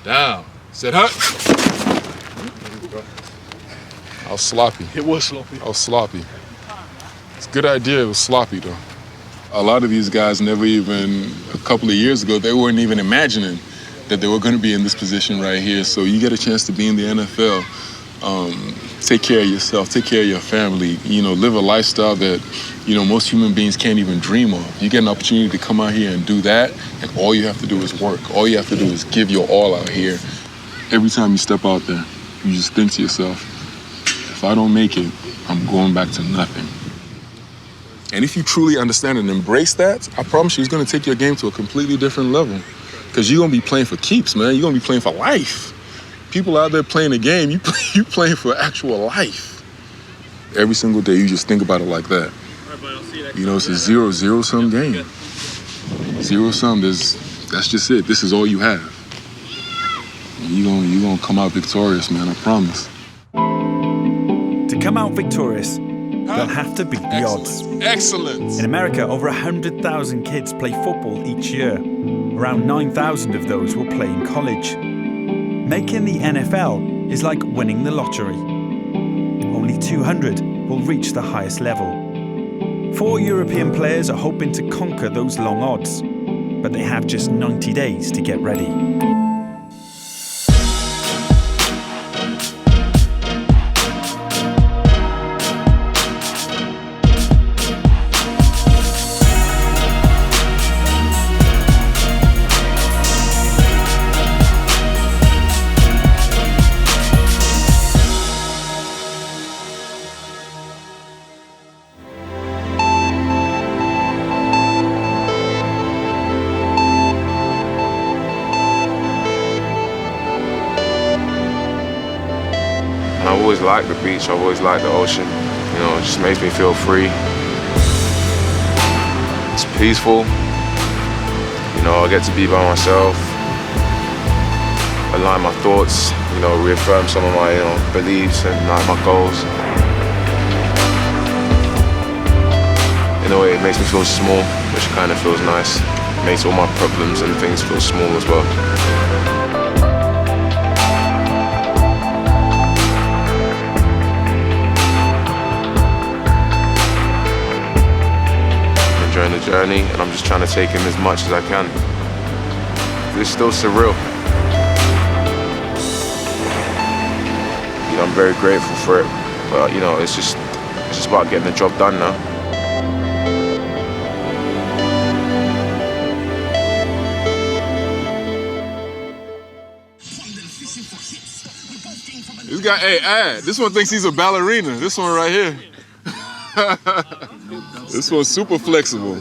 Down. Set hut. I was sloppy. It was sloppy. I was sloppy. It's a good idea. It was sloppy, though. A lot of these guys never even, a couple of years ago, they weren't even imagining that they were going to be in this position right here. So you get a chance to be in the NFL. Take care of yourself, take care of your family, live a lifestyle that, most human beings can't even dream of. You get an opportunity to come out here and do that, and all you have to do is work. All you have to do is give your all out here. Every time you step out there, you just think to yourself, if I don't make it, I'm going back to nothing. And if you truly understand and embrace that, I promise you it's going to take your game to a completely different level. Because you're going to be playing for keeps, man. You're going to be playing for life. People out there playing the game, you playing for actual life. Every single day, you just think about it like that. It's a 0-0-sum game. 0-sum, that's just it. This is all you have. You're gonna come out victorious, man, I promise. To come out victorious, they'll have to beat the odds. Excellent. In America, over 100,000 kids play football each year. Around 9,000 of those will play in college. Making the NFL is like winning the lottery. Only 200 will reach the highest level. 4 European players are hoping to conquer those long odds, but they have just 90 days to get ready. I've always liked the beach, I've always liked the ocean. It just makes me feel free. It's peaceful. I get to be by myself, align my thoughts, reaffirm some of my beliefs and my goals. In a way, it makes me feel small, which kind of feels nice. It makes all my problems and things feel small as well. Enjoying the journey, and I'm just trying to take in as much as I can. It's still surreal. I'm very grateful for it, but it's just about getting the job done now. This guy, this one thinks he's a ballerina. This one right here. This one's super flexible.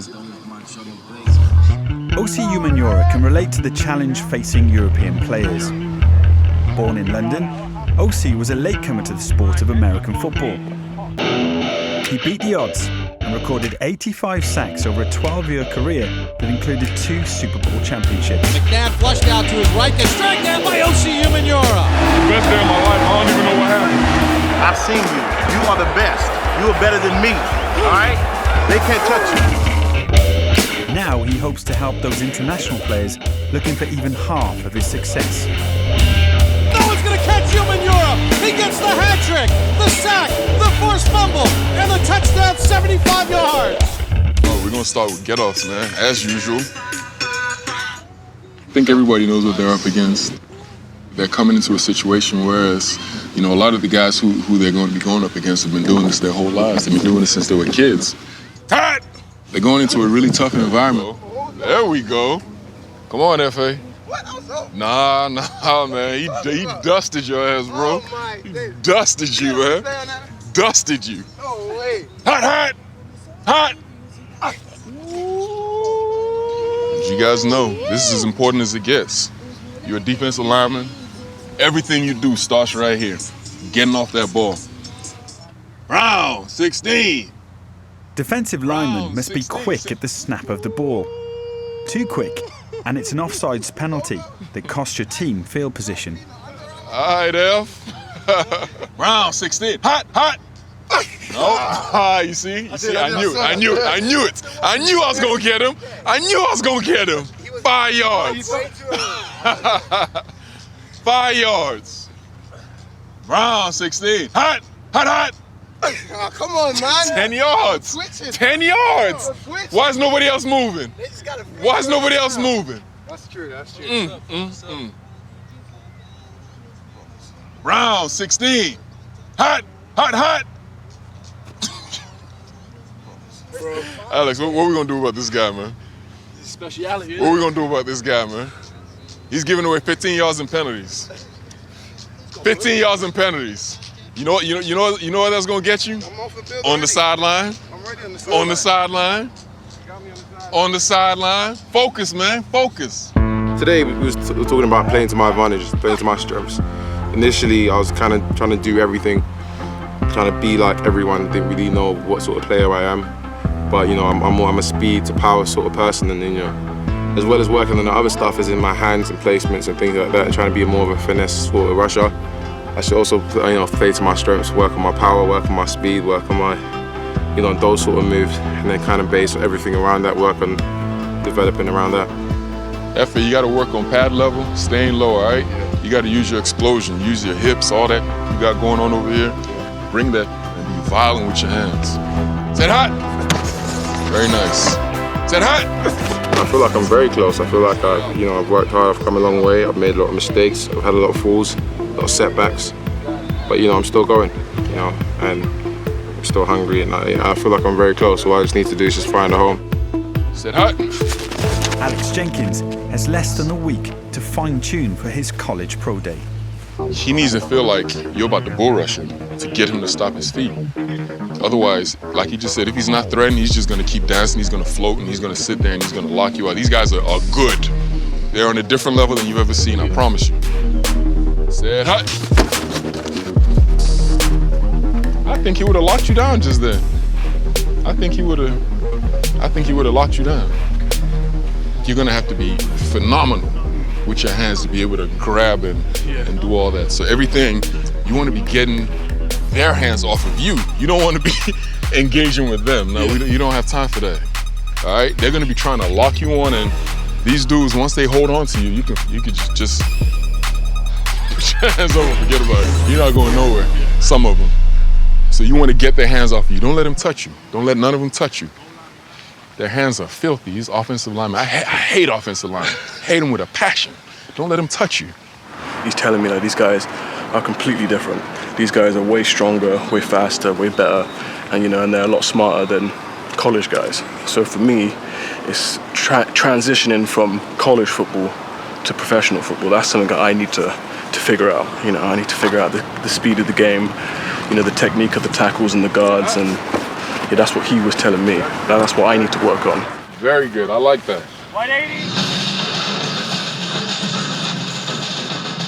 Osi Umenyiora can relate to the challenge facing European players. Born in London, Osi was a latecomer to the sport of American football. He beat the odds and recorded 85 sacks over a 12-year career that included 2 Super Bowl championships. McNabb flushed out to his right, gets dragged down by Osi Umenyiora. Best day of my life, I don't even know what happened. I've seen you. You are the best. You are better than me. All right? They can't touch you. Now he hopes to help those international players looking for even half of his success. No one's going to catch Umenyiora. He gets the hat trick, the sack, the forced fumble, and the touchdown, 75 yards. Oh, we're going to start with get-offs, man, as usual. I think everybody knows what they're up against. They're coming into a situation whereas, a lot of the guys who they're going to be going up against have been doing this their whole lives. They've been doing this since they were kids. Tight! They're going into a really tough environment. There we go. Come on, F.A. What? Nah, man. He dusted your ass, bro. He dusted you, man. Dusted you. No way. Hot! As you guys know, this is as important as it gets. You're a defensive lineman. Everything you do starts right here. Getting off that ball. Round 16. Defensive linemen must be quick at the snap of the ball. Too quick, and it's an offsides penalty that costs your team field position. All right, F. Round 16. Hot! No, you see? I knew it. I knew I was gonna get him. 5 yards. 5 yards. Brown, 16. Hot, hot, hot. Oh, come on, man. 10 yards. 10 yards. Why is nobody else moving? Why is nobody else moving? That's true, that's true. Brown, 16. Hot, hot, hot. Alex, what are we gonna do about this guy, man? Speciality. What are we gonna do about this guy, man? He's giving away 15 yards in penalties. 15 yards in penalties. You know what that's gonna get you? I'm off the field On already. the sideline. I'm ready on the sideline. On the sideline. Got me on the sideline. On the sideline. Focus, man. Focus. Today we was talking about playing to my advantage, playing to my strengths. Initially, I was kind of trying to do everything, trying to be like everyone. Didn't really know what sort of player I am, but you know, I'm a speed to power sort of person, and then, you know, as well as working on the other stuff is in my hands and placements and things like that, and trying to be more of a finesse sort of rusher. I should also, you know, play to my strengths, work on my power, work on my speed, work on my, you know, those sort of moves, and then kind of base everything around that, work on developing around that. Effort, you got to work on pad level, staying low, all right? You got to use your explosion, use your hips, all that you got going on over here. Bring that and be violent with your hands. Set hot. Very nice. Set hot. I feel like I'm very close. I feel like I've worked hard, I've come a long way, I've made a lot of mistakes, I've had a lot of falls, a lot of setbacks, but you know, I'm still going, you know, and I'm still hungry, and I feel like I'm very close. So all I just need to do is just find a home. Set hot. Alex Jenkins has less than a week to fine-tune for his college pro day. He needs to feel like you're about to bull rush him to get him to stop his feet. Otherwise, like he just said, if he's not threatened, he's just going to keep dancing, he's going to float, and he's going to sit there and he's going to lock you out. These guys are good. They're on a different level than you've ever seen, I promise you. Set hot. I think he would have locked you down just then. I think he would have locked you down. You're going to have to be phenomenal with your hands to be able to grab and do all that. So everything, you want to be getting their hands off of you. You don't want to be engaging with them. No, you don't have time for that. All right? They're going to be trying to lock you on, and these dudes, once they hold on to you, you could just put your hands over and forget about it. You're not going nowhere, some of them. So you want to get their hands off of you. Don't let them touch you. Don't let none of them touch you. Their hands are filthy. These offensive linemen, I hate offensive linemen. Hate them with a passion. Don't let them touch you. He's telling me that these guys are completely different. These guys are way stronger, way faster, way better, and and they're a lot smarter than college guys. So for me, it's transitioning from college football to professional football. That's something that I need to figure out. I need to figure out the speed of the game, the technique of the tackles and the guards, and that's what he was telling me. That's what I need to work on. Very good. I like that. 180.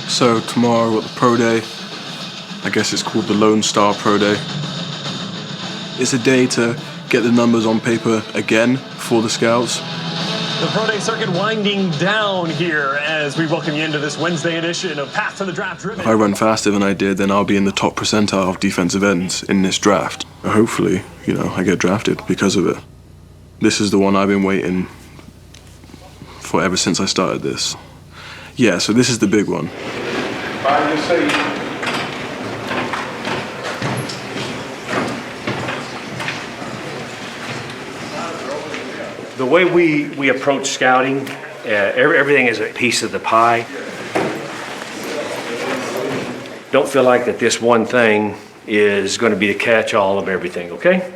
So tomorrow at the Pro Day, I guess it's called the Lone Star Pro Day. It's a day to get the numbers on paper again for the scouts. The Pro Day circuit winding down here as we welcome you into this Wednesday edition of Path to the Draft Driven. If I run faster than I did, then I'll be in the top percentile of defensive ends in this draft. Hopefully, I get drafted because of it. This is the one I've been waiting for ever since I started this. Yeah, so this is the big one. The way we approach scouting, everything is a piece of the pie. Don't feel like that this one thing is going to be the catch-all of everything, okay?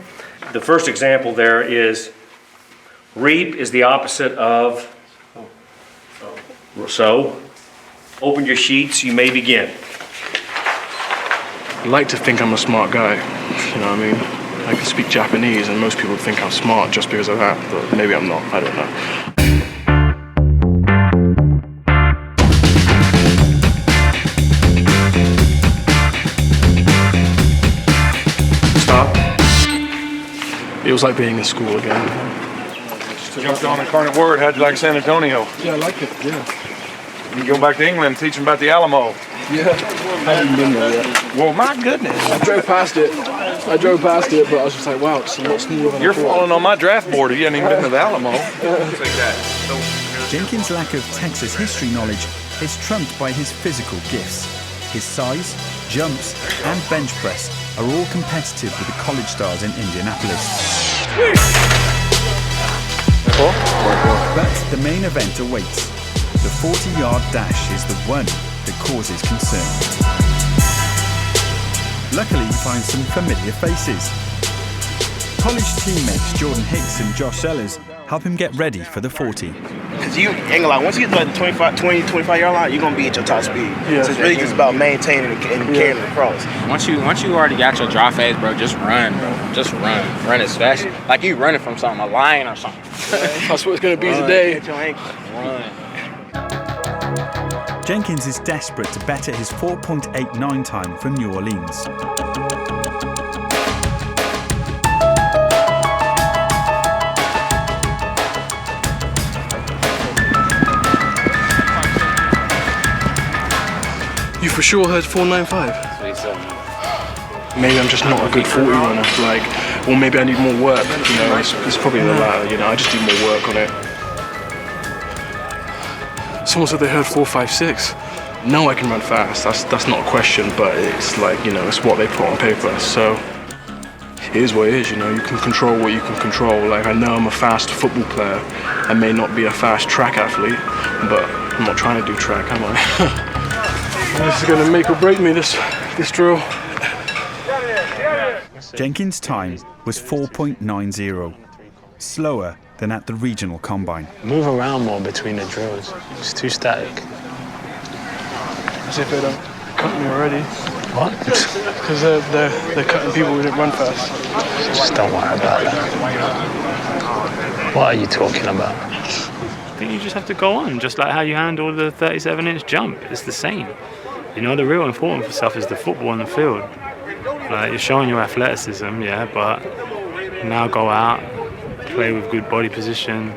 The first example there is reap is the opposite of sow. Open your sheets, you may begin. I like to think I'm a smart guy, I can speak Japanese, and most people think I'm smart just because of that, but maybe I'm not, I don't know. Stop. It was like being in school again. Jumped on Incarnate Word. How'd you like San Antonio? Yeah, I like it, yeah. You go back to England and teach them about the Alamo. Yeah, I haven't been there yet. Well, my goodness. I drove past it, but I was just like, wow, it's a lot smaller than I You're thought. falling on my draft board. You hadn't even been to the Alamo. Jenkins' lack of Texas history knowledge is trumped by his physical gifts. His size, jumps, and bench press are all competitive with the college stars in Indianapolis. But the main event awaits. The 40-yard dash is the one that causes concern. Luckily, he finds some familiar faces. College teammates Jordan Hicks and Josh Sellers help him get ready for the 40. Because you ain't gonna lie, once you get to like the 25-yard line, you're gonna be at your top speed. Yeah. So it's really just about maintaining and carrying it across. Once you already got your drop phase, bro, just run, bro. Just run. Run as fast. Like you running from something, a lion or something. That's what it's gonna be today. Run. Jenkins is desperate to better his 4.89 time from New Orleans. You for sure heard 4.95? Maybe I'm just not a good 40 runner, or maybe I need more work, you know, it's probably the latter, you know, I just need more work on it. Someone said they heard 4.56. No, I can run fast, that's not a question, but it's like, you know, it's what they put on paper, so it is what it is, you know, you can control what you can control. Like, I know I'm a fast football player, I may not be a fast track athlete, but I'm not trying to do track, am I? This is gonna make or break me, this drill. Jenkins' time was 4.90, slower than at the regional combine. Move around more between the drills. It's too static. As if they don't cut me already. What? Because they're cutting people who didn't run fast. Just don't worry about that. What are you talking about? I think you just have to go on, just like how you handle the 37-inch jump. It's the same. You know, the real important stuff is the football on the field. Like, you're showing your athleticism, yeah, but now go out, play with good body position,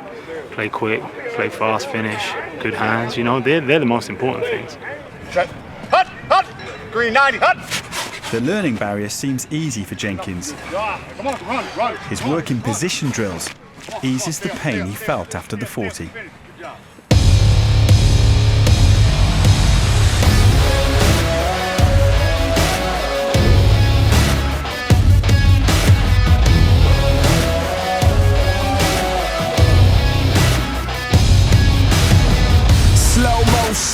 play quick, play fast, finish, good hands. You know, they're the most important things. Hut! Green 90, hut! The learning barrier seems easy for Jenkins. Come on, run. His work in position drills eases the pain he felt after the 40.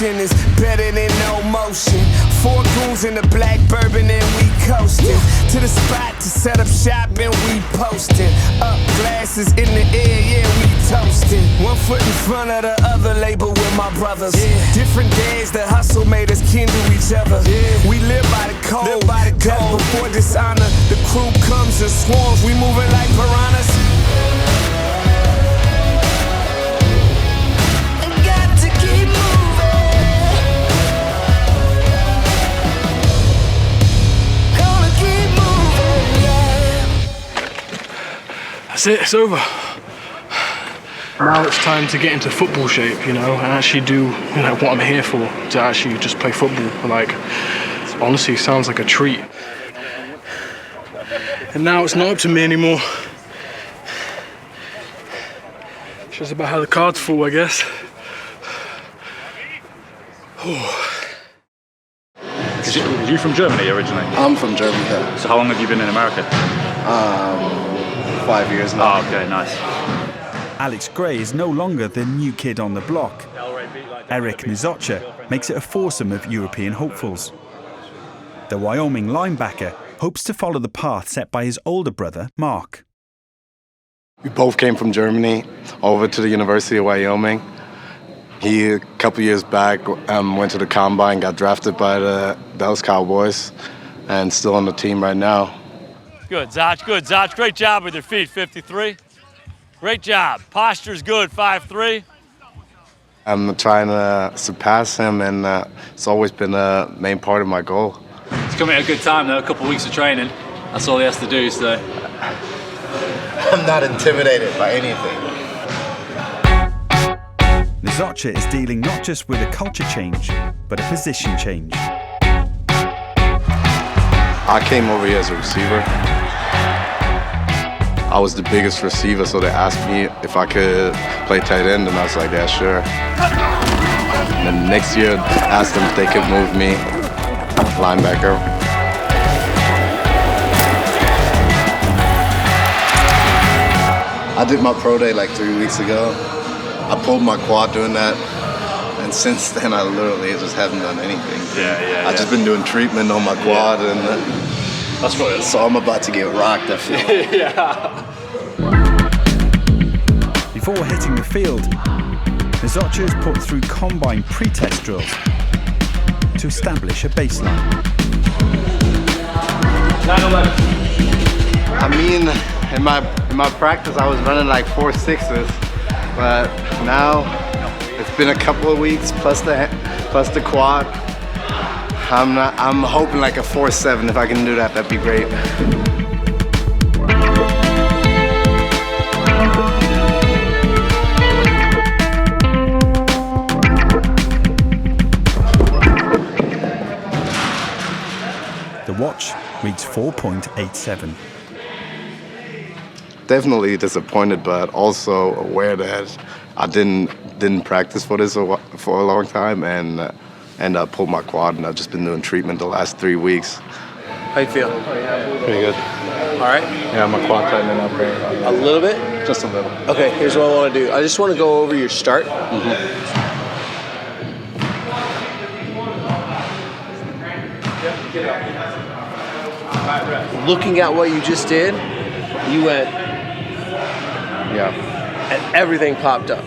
Is better than no motion. 4 goons in the black bourbon and we coasting to the spot to set up shop and we posting up glasses in the air, yeah, we toasting. 1 foot in front of the other, label with my brothers. Yeah. Different days, the hustle made us kin to each other. Yeah. We live by the code. Death before dishonor. The crew comes in swarms. We moving like piranhas. That's it, it's over. Now it's time to get into football shape, you know, and actually do, you know, what I'm here for, to actually just play football. Like, honestly, it sounds like a treat. And now it's not up to me anymore. It's just about how the cards fall, I guess. Are you from Germany originally? I'm from Germany, yeah. So how long have you been in America? 5 years now. Oh, okay, nice. Alex Gray is no longer the new kid on the block. Eric Nizocha makes it a foursome of European hopefuls. The Wyoming linebacker hopes to follow the path set by his older brother, Mark. We both came from Germany over to the University of Wyoming. He, a couple years back, went to the combine, got drafted by the Dallas Cowboys, and still on the team right now. Good, Zach, good. Zach, great job with your feet, 53. Great job. Posture's good, 5'3". I'm trying to surpass him, and it's always been a main part of my goal. It's coming at a good time, though, a couple of weeks of training. That's all he has to do, so. I'm not intimidated by anything. Nizocha is dealing not just with a culture change, but a position change. I came over here as a receiver. I was the biggest receiver, so they asked me if I could play tight end, and I was like, yeah, sure. And then next year, asked them if they could move me linebacker. I did my pro day like 3 weeks ago. I pulled my quad doing that, and since then I literally just haven't done anything. I've just been doing treatment on my quad, and that's what it is. So I'm about to get rocked, I feel. Before hitting the field, Umenyiora is put through combine pre-test drills to establish a baseline. I mean, in my practice, I was running like 4.6s, but now it's been a couple of weeks plus the quad. I'm hoping like a 4.7. If I can do that, that'd be great. The watch reads 4.87. Definitely disappointed, but also aware that I didn't practice for this for a long time, and I pulled my quad, and I've just been doing treatment the last 3 weeks. How you feel? Pretty good. All right? Yeah, my quad tightening up here. A little bit? Just a little. Okay, here's what I want to do. I just want to go over your start. Looking at what you just did, you went, and everything popped up.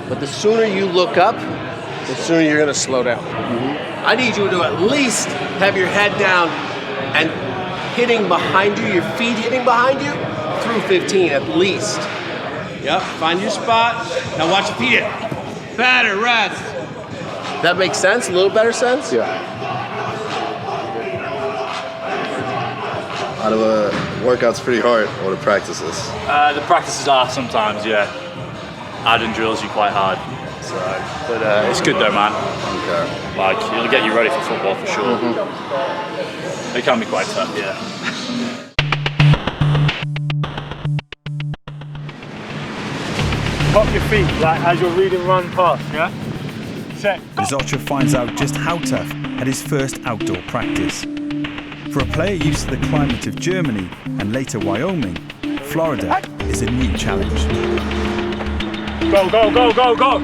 But the sooner you look up, the sooner you're going to slow down. I need you to at least have your head down and hitting behind you, your feet hitting behind you, through 15 at least. Yep, find your spot. Now watch your feet. Batter, rest. That makes sense? A little better sense? Yeah. Out of a workout's pretty hard, or the practices? The practices are sometimes, yeah. Adding drills you quite hard. So, but it's good though, man. Okay. Like, it'll get you ready for football for sure. It can be quite tough, yeah. Pop your feet, like as you're reading run past, yeah? Set. Umenyiora finds out just how tough at his first outdoor practice. For a player used to the climate of Germany and later Wyoming, Florida is a new challenge. Go, go, go, go, go!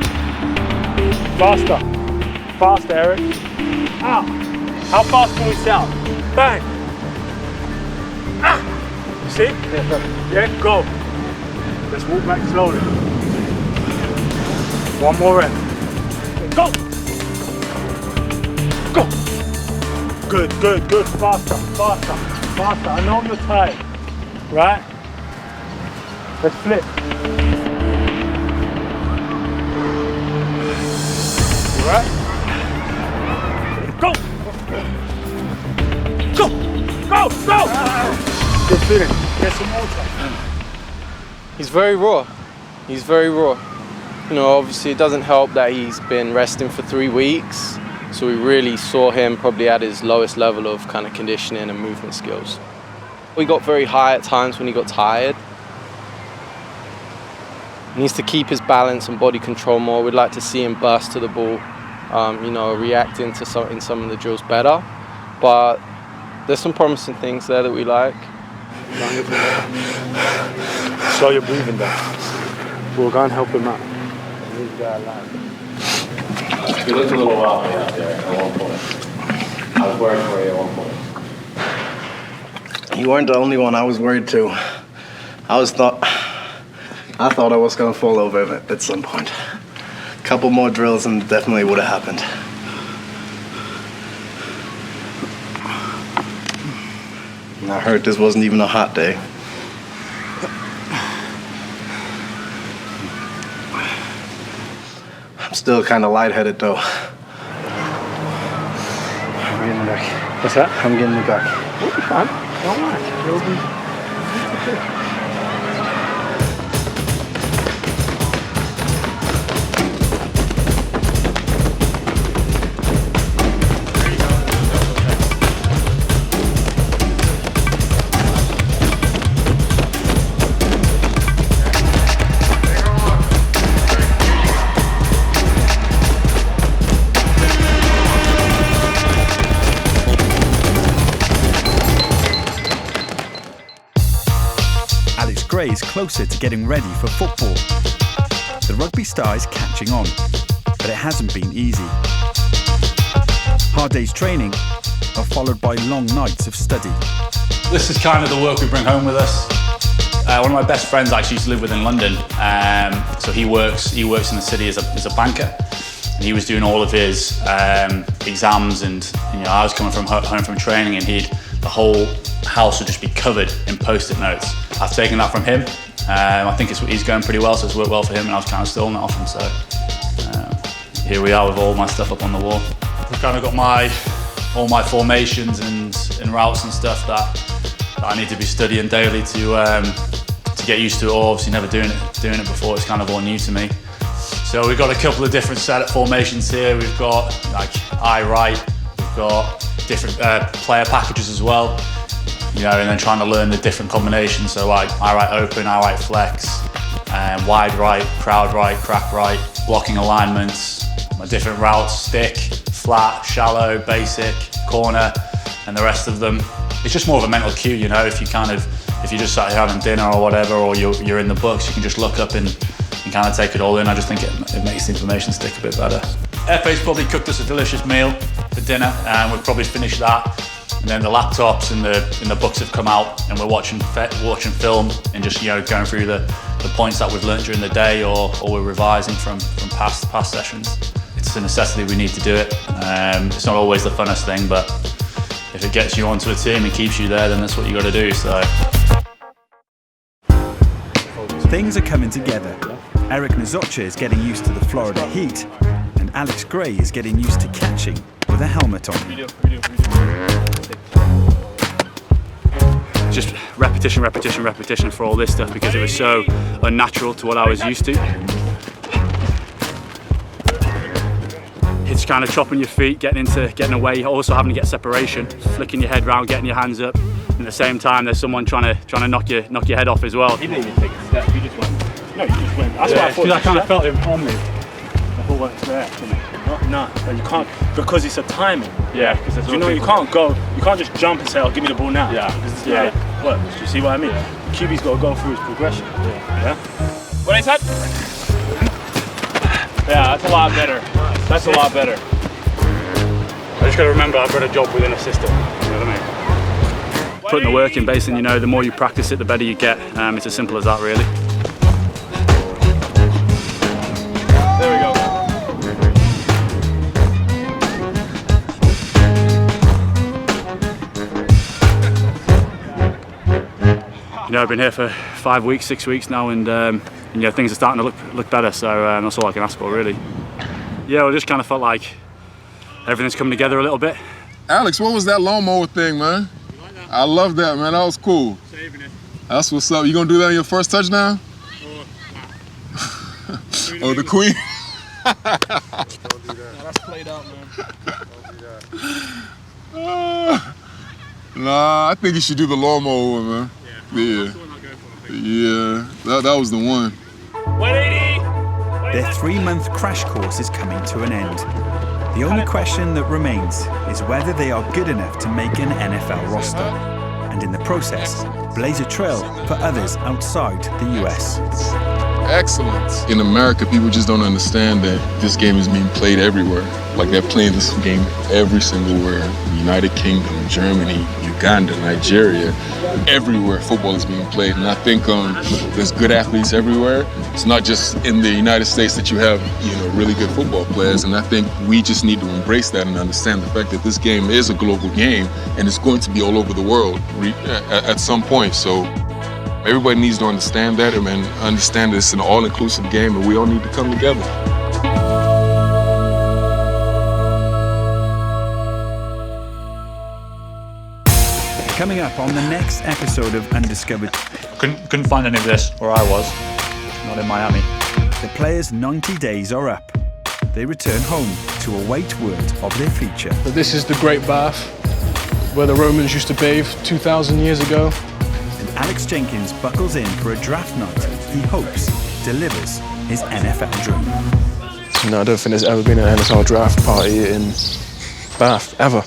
Faster. Faster, Eric. Ah! How fast can we sell? Bang! Ah! You see? Yeah, go. Let's walk back slowly. One more in. Go! Go! Good, good, good. Faster, faster, faster. I know you're tired, right? Let's flip. Right? Go! Go! Go! Go! Good feeling. Get some water. He's very raw. He's very raw. You know, obviously it doesn't help that he's been resting for 3 weeks. So we really saw him probably at his lowest level of kind of conditioning and movement skills. We got very high at times when he got tired. He needs to keep his balance and body control more. We'd like to see him burst to the ball, you know, react in some of the drills better. But there's some promising things there that we like. Slow your breathing down. We'll go and help him out. You looked a little wobbly out there at one point. I was worried for you at one point. You weren't the only one. I was worried too. I thought I was gonna fall over at some point. A couple more drills and it definitely would have happened. And I heard this wasn't even a hot day. I'm still kind of lightheaded though. I'm getting back. What's that? I'm getting it back. Fine. Don't worry. You'll be... Gray is closer to getting ready for football. The rugby star is catching on, but it hasn't been easy. Hard days training are followed by long nights of study. This is kind of the work we bring home with us. One of my best friends actually used to live within London, so he works in the city as a banker, and he was doing all of his exams, and I was coming home from training, and the whole house would just be covered in post-it notes. I've taken that from him. I think he's going pretty well, so it's worked well for him, and I was kind of stealing it off him. So here we are with all my stuff up on the wall. I've kind of got all my formations and routes and stuff that I need to be studying daily to get used to it all. Obviously never doing it before, it's kind of all new to me. So we've got a couple of different setup formations here. We've got like I right, we've got different player packages as well, and then trying to learn the different combinations. So like I right open, I right flex, wide right, crowd right, crack right, blocking alignments, my different routes, stick, flat, shallow, basic, corner, and the rest of them. It's just more of a mental cue, if you're just sat here having dinner or whatever, or you're in the books, you can just look up and kind of take it all in. I just think it makes the information stick a bit better. FA's probably cooked us a delicious meal for dinner, and we've probably finished that. And then the laptops and the books have come out, and we're watching film and just going through the points that we've learned during the day, or we're revising from past sessions. It's a necessity, we need to do it. It's not always the funnest thing, but if it gets you onto a team and keeps you there, then that's what you got to do. So things are coming together. Eric Nazocha is getting used to the Florida heat, and Alex Gray is getting used to catching with a helmet on. just repetition for all this stuff, because it was so unnatural to what I was used to. It's kind of chopping your feet, getting away, also having to get separation, flicking your head round, getting your hands up. And at the same time, there's someone trying to knock your head off as well. He didn't even take a step. He just went. No, you just went. That's what I thought. Because I kind of felt him on me. I thought, well, it's there. No, you can't, because it's a timing. Yeah, because you can't just jump and say, "Oh, give me the ball now." Yeah. Look, do you see what I mean? The QB's got to go through his progression. Yeah. What is that? Yeah, that's a lot better. That's a lot better. I just got to remember I've got a job within a system. You know what I mean? Putting the work in, basically, the more you practice it, the better you get. It's as simple as that, really. There we go. I've been here for 5 weeks, 6 weeks now, and things are starting to look better. So that's all I can ask for, really. Yeah, I just kind of felt like everything's coming together a little bit. Alex, what was that lawnmower thing, man? Like that? I love that, man. That was cool. Saving it. That's what's up. You gonna do that on your first touchdown? Oh, the Queen. Don't do that. No, that's played out, man. Don't do that. Nah, I think you should do the lawnmower, man. Yeah. Yeah, that was the one. 180. Their 3-month crash course is coming to an end. The only question that remains is whether they are good enough to make an NFL roster, and in the process, blaze a trail for others outside the US. Excellent. In America, people just don't understand that this game is being played everywhere. Like, they're playing this game every single where. United Kingdom, Germany, Uganda, Nigeria, everywhere football is being played. And I think there's good athletes everywhere. It's not just in the United States that you have, really good football players. And I think we just need to embrace that and understand the fact that this game is a global game and it's going to be all over the world at some point. So everybody needs to understand that and understand that it's an all-inclusive game and we all need to come together. Coming up on the next episode of Undiscovered. Couldn't find any of this where I was, not in Miami. The players' 90 days are up. They return home to await word of their future. So this is the Great Bath, where the Romans used to bathe 2,000 years ago. And Alex Jenkins buckles in for a draft night he hopes delivers his NFL dream. No, I don't think there's ever been an NFL draft party in Bath, ever.